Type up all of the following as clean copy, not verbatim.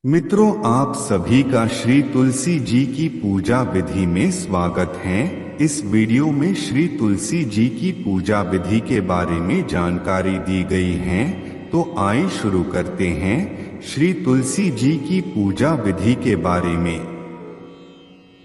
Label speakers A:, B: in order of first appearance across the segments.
A: मित्रों, आप सभी का श्री तुलसी जी की पूजा विधि में स्वागत है। इस वीडियो में श्री तुलसी जी की पूजा विधि के बारे में जानकारी दी गई है। तो आइए शुरू करते हैं श्री तुलसी जी की पूजा विधि के बारे में।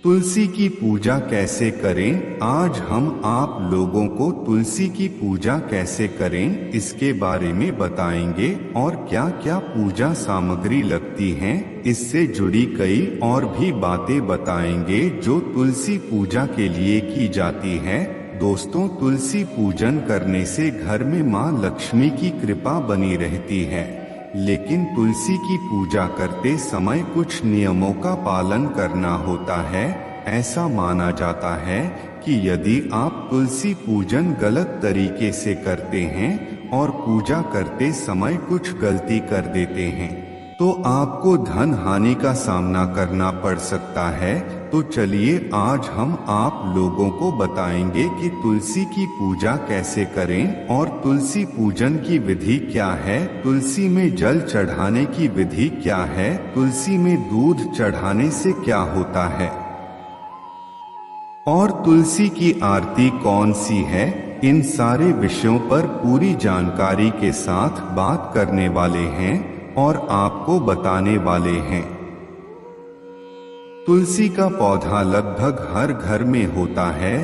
A: तुलसी की पूजा कैसे करें? आज हम आप लोगों को तुलसी की पूजा कैसे करें इसके बारे में बताएंगे और क्या क्या पूजा सामग्री लगती हैं, इससे जुड़ी कई और भी बातें बताएंगे जो तुलसी पूजा के लिए की जाती है। दोस्तों, तुलसी पूजन करने से घर में मां लक्ष्मी की कृपा बनी रहती है, लेकिन तुलसी की पूजा करते समय कुछ नियमों का पालन करना होता है। ऐसा माना जाता है कि यदि आप तुलसी पूजन गलत तरीके से करते हैं और पूजा करते समय कुछ गलती कर देते हैं तो आपको धन हानि का सामना करना पड़ सकता है। तो चलिए आज हम आप लोगों को बताएंगे कि तुलसी की पूजा कैसे करें और तुलसी पूजन की विधि क्या है, तुलसी में जल चढ़ाने की विधि क्या है, तुलसी में दूध चढ़ाने से क्या होता है और तुलसी की आरती कौन सी है। इन सारे विषयों पर पूरी जानकारी के साथ बात करने वाले हैं और आपको बताने वाले हैं। तुलसी का पौधा लगभग हर घर में होता है।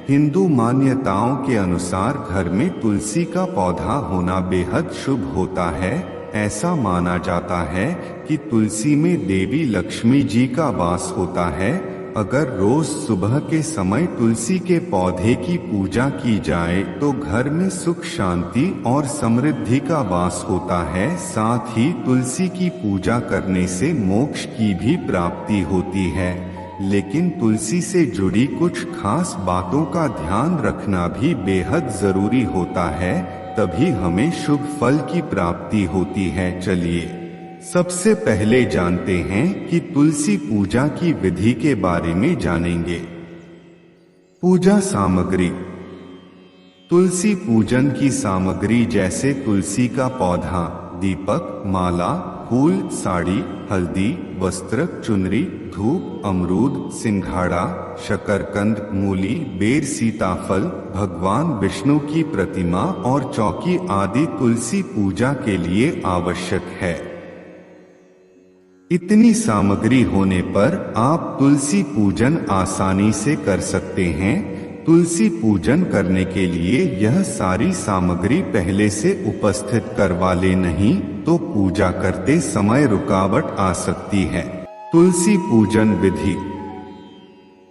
A: हिंदू मान्यताओं के अनुसार घर में तुलसी का पौधा होना बेहद शुभ होता है। ऐसा माना जाता है कि तुलसी में देवी लक्ष्मी जी का वास होता है। अगर रोज सुबह के समय तुलसी के पौधे की पूजा की जाए तो घर में सुख शांति और समृद्धि का वास होता है। साथ ही तुलसी की पूजा करने से मोक्ष की भी प्राप्ति होती है। लेकिन तुलसी से जुड़ी कुछ खास बातों का ध्यान रखना भी बेहद जरूरी होता है, तभी हमें शुभ फल की प्राप्ति होती है। चलिए सबसे पहले जानते हैं कि तुलसी पूजा की विधि के बारे में जानेंगे। पूजा सामग्री। तुलसी पूजन की सामग्री जैसे तुलसी का पौधा, दीपक, माला, फूल, साड़ी, हल्दी, वस्त्र, चुनरी, धूप, अमरूद, सिंघाड़ा, शकरकंद, मूली, बेर, सीताफल, भगवान विष्णु की प्रतिमा और चौकी आदि तुलसी पूजा के लिए आवश्यक है। इतनी सामग्री होने पर आप तुलसी पूजन आसानी से कर सकते हैं। तुलसी पूजन करने के लिए यह सारी सामग्री पहले से उपस्थित करवा ले, नहीं तो पूजा करते समय रुकावट आ सकती है। तुलसी पूजन विधि।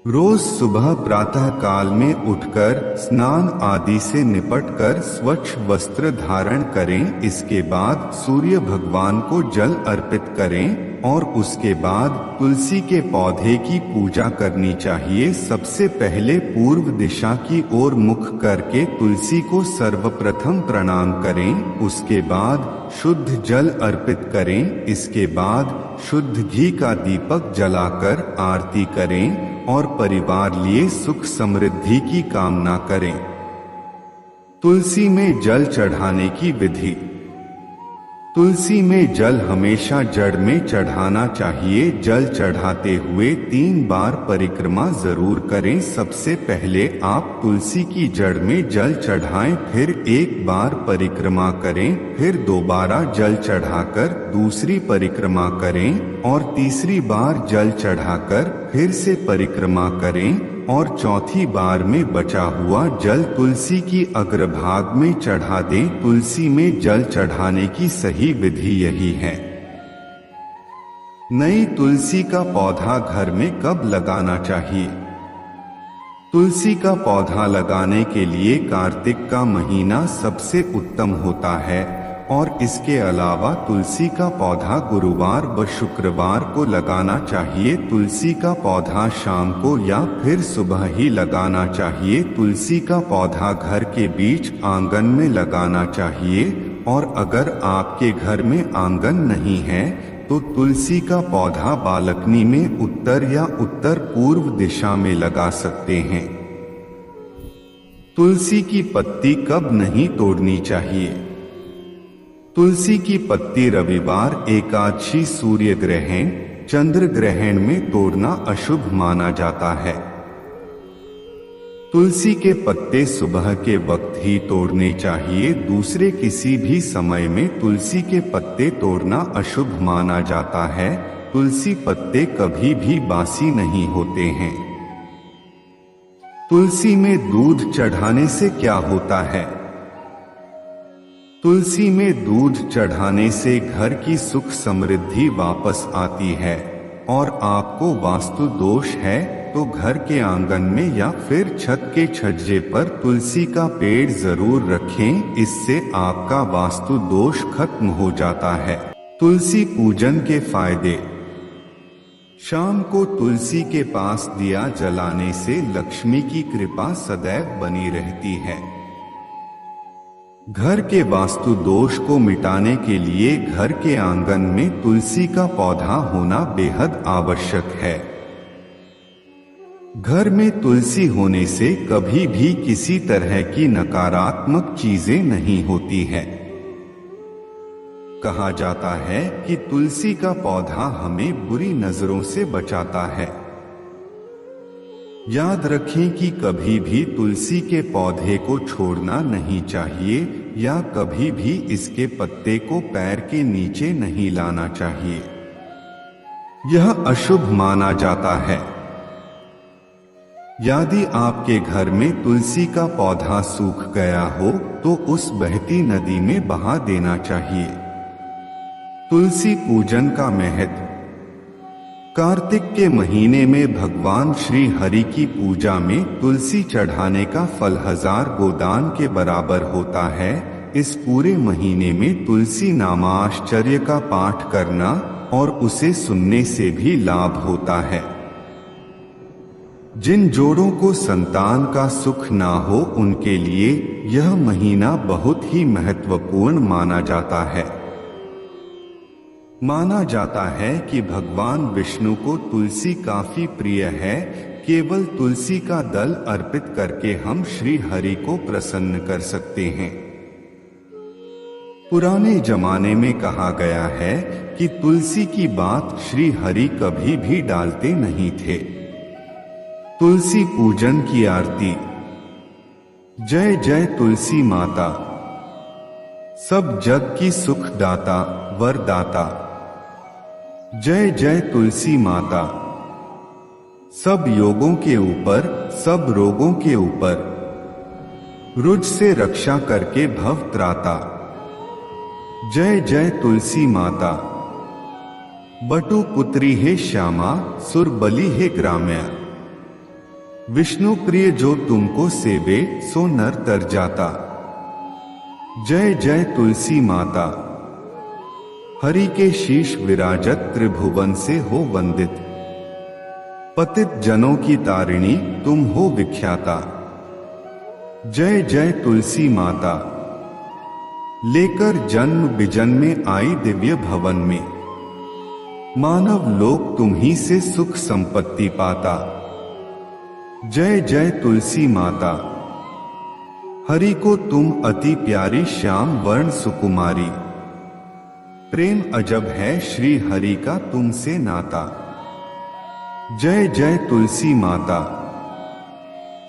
A: रोज सुबह प्रातः काल में उठकर स्नान आदि से निपटकर स्वच्छ वस्त्र धारण करें। इसके बाद सूर्य भगवान को जल अर्पित करें और उसके बाद तुलसी के पौधे की पूजा करनी चाहिए। सबसे पहले पूर्व दिशा की ओर मुख करके तुलसी को सर्वप्रथम प्रणाम करें। उसके बाद शुद्ध जल अर्पित करें। इसके बाद शुद्ध घी का दीपक जलाकर आरती करें और परिवार लिए सुख समृद्धि की कामना करें। तुलसी में जल चढ़ाने की विधि। तुलसी में जल हमेशा जड़ में चढ़ाना चाहिए। जल चढ़ाते हुए 3 बार परिक्रमा जरूर करें। सबसे पहले आप तुलसी की जड़ में जल चढ़ाएं, फिर 1 बार परिक्रमा करें, फिर दोबारा जल चढ़ाकर दूसरी परिक्रमा करें और तीसरी बार जल चढ़ाकर फिर से परिक्रमा करें और चौथी बार में बचा हुआ जल तुलसी की अग्रभाग में चढ़ा दें। तुलसी में जल चढ़ाने की सही विधि यही है। नई तुलसी का पौधा घर में कब लगाना चाहिए? तुलसी का पौधा लगाने के लिए कार्तिक का महीना सबसे उत्तम होता है और इसके अलावा तुलसी का पौधा गुरुवार व शुक्रवार को लगाना चाहिए। तुलसी का पौधा शाम को या फिर सुबह ही लगाना चाहिए। तुलसी का पौधा घर के बीच आंगन में लगाना चाहिए और अगर आपके घर में आंगन नहीं है तो तुलसी का पौधा बालकनी में उत्तर या उत्तर पूर्व दिशा में लगा सकते हैं। तुलसी की पत्ती कब नहीं तोड़नी चाहिए? तुलसी की पत्ती रविवार, एकादशी, सूर्य ग्रहण, चंद्र ग्रहण में तोड़ना अशुभ माना जाता है। तुलसी के पत्ते सुबह के वक्त ही तोड़ने चाहिए। दूसरे किसी भी समय में तुलसी के पत्ते तोड़ना अशुभ माना जाता है। तुलसी पत्ते कभी भी बासी नहीं होते हैं। तुलसी में दूध चढ़ाने से क्या होता है? तुलसी में दूध चढ़ाने से घर की सुख समृद्धि वापस आती है। और आपको वास्तु दोष है तो घर के आंगन में या फिर छत के छज्जे पर तुलसी का पेड़ जरूर रखें। इससे आपका वास्तु दोष खत्म हो जाता है। तुलसी पूजन के फायदे। शाम को तुलसी के पास दिया जलाने से लक्ष्मी की कृपा सदैव बनी रहती है। घर के वास्तु दोष को मिटाने के लिए घर के आंगन में तुलसी का पौधा होना बेहद आवश्यक है। घर में तुलसी होने से कभी भी किसी तरह की नकारात्मक चीजें नहीं होती है। कहा जाता है कि तुलसी का पौधा हमें बुरी नजरों से बचाता है। याद रखें कि कभी भी तुलसी के पौधे को छोड़ना नहीं चाहिए या कभी भी इसके पत्ते को पैर के नीचे नहीं लाना चाहिए। यह अशुभ माना जाता है। यदि आपके घर में तुलसी का पौधा सूख गया हो तो उस बहती नदी में बहा देना चाहिए। तुलसी पूजन का महत्व। कार्तिक के महीने में भगवान श्री हरि की पूजा में तुलसी चढ़ाने का फल 1000 गोदान के बराबर होता है। इस पूरे महीने में तुलसी नामाश्चर्य का पाठ करना और उसे सुनने से भी लाभ होता है। जिन जोड़ों को संतान का सुख ना हो उनके लिए यह महीना बहुत ही महत्वपूर्ण माना जाता है। माना जाता है कि भगवान विष्णु को तुलसी काफी प्रिय है। केवल तुलसी का दल अर्पित करके हम श्री हरि को प्रसन्न कर सकते हैं। पुराने जमाने में कहा गया है कि तुलसी की बात श्री हरि कभी भी डालते नहीं थे। तुलसी पूजन की आरती। जय जय तुलसी माता, सब जग की सुखदाता वरदाता। जय जय तुलसी माता, सब योगों के ऊपर, सब रोगों के ऊपर, रुज से रक्षा करके भव त्राता। जय जय तुलसी माता, बटु पुत्री है श्यामा, सुर बलि है ग्राम्या। विष्णु प्रिय जो तुमको सेवे सो नर तर जाता। जय जय तुलसी माता, हरि के शीश विराजत त्रिभुवन से हो वंदित। पतित जनों की तारिणी तुम हो विख्याता। जय जय तुलसी माता, लेकर जन्म विजन में आई दिव्य भवन में। मानव लोक तुम ही से सुख संपत्ति पाता। जय जय तुलसी माता, हरि को तुम अति प्यारी श्याम वर्ण सुकुमारी। प्रेम अजब है श्री हरि का तुमसे नाता। जय जय तुलसी माता,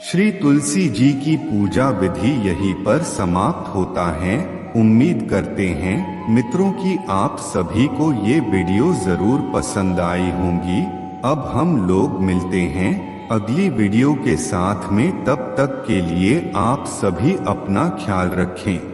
A: श्री तुलसी जी की पूजा विधि यहीं पर समाप्त होता है। उम्मीद करते हैं मित्रों की आप सभी को ये वीडियो जरूर पसंद आई होंगी। अब हम लोग मिलते हैं अगली वीडियो के साथ में। तब तक के लिए आप सभी अपना ख्याल रखें।